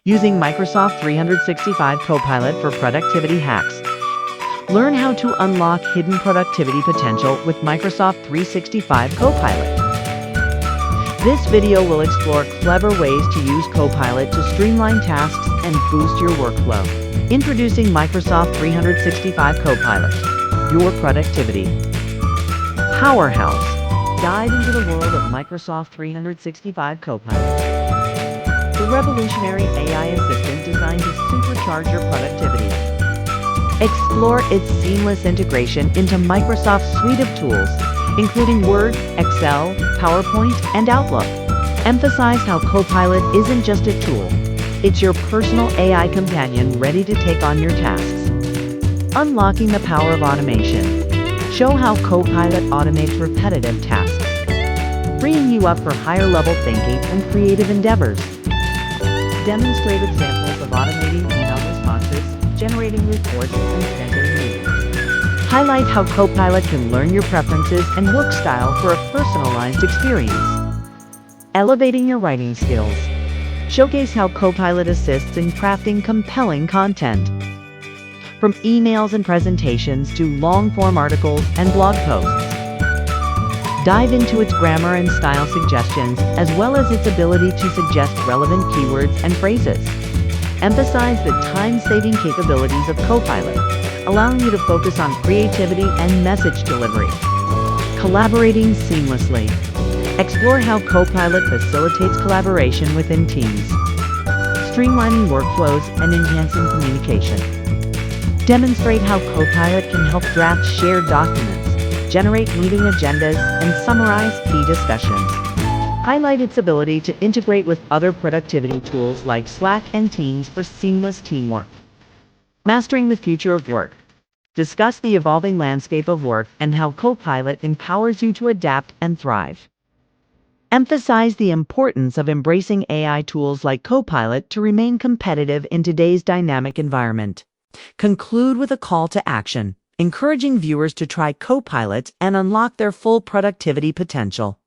using Microsoft 365 Copilot for productivity hacks. Learn how to unlock hidden productivity potential with Microsoft 365 Copilot. This video will explore clever ways to use Copilot to streamline tasks and boost your workflow. Introducing Microsoft 365 Copilot, your productivity powerhouse. Dive into the world of Microsoft 365 Copilot, the revolutionary AI assistant designed to supercharge your productivity. Explore its seamless integration into Microsoft's suite of tools, including Word, Excel, PowerPoint, and Outlook. Emphasize how Copilot isn't just a tool, it's your personal AI companion ready to take on your tasks. Unlocking the power of automation. Show how Copilot automates repetitive tasks, freeing you up for higher-level thinking and creative endeavors. Demonstrate examples of automating email responses, generating reports, and scheduling meetings. Highlight how Copilot can learn your preferences and work style for a personalized experience. Elevating your writing skills. Showcase how Copilot assists in crafting compelling content. From emails and presentations to long-form articles and blog posts. Dive into its grammar and style suggestions, as well as its ability to suggest relevant keywords and phrases. Emphasize the time-saving capabilities of Copilot, allowing you to focus on creativity and message delivery. Collaborating seamlessly. Explore how Copilot facilitates collaboration within teams, streamlining workflows and enhancing communication. Demonstrate how Copilot can help draft shared documents, generate meeting agendas, and summarize key discussions. Highlight its ability to integrate with other productivity tools like Slack and Teams for seamless teamwork. Mastering the future of work. Discuss the evolving landscape of work and how Copilot empowers you to adapt and thrive. Emphasize the importance of embracing AI tools like Copilot to remain competitive in today's dynamic environment. Conclude with a call to action, encouraging viewers to try Copilot and unlock their full productivity potential.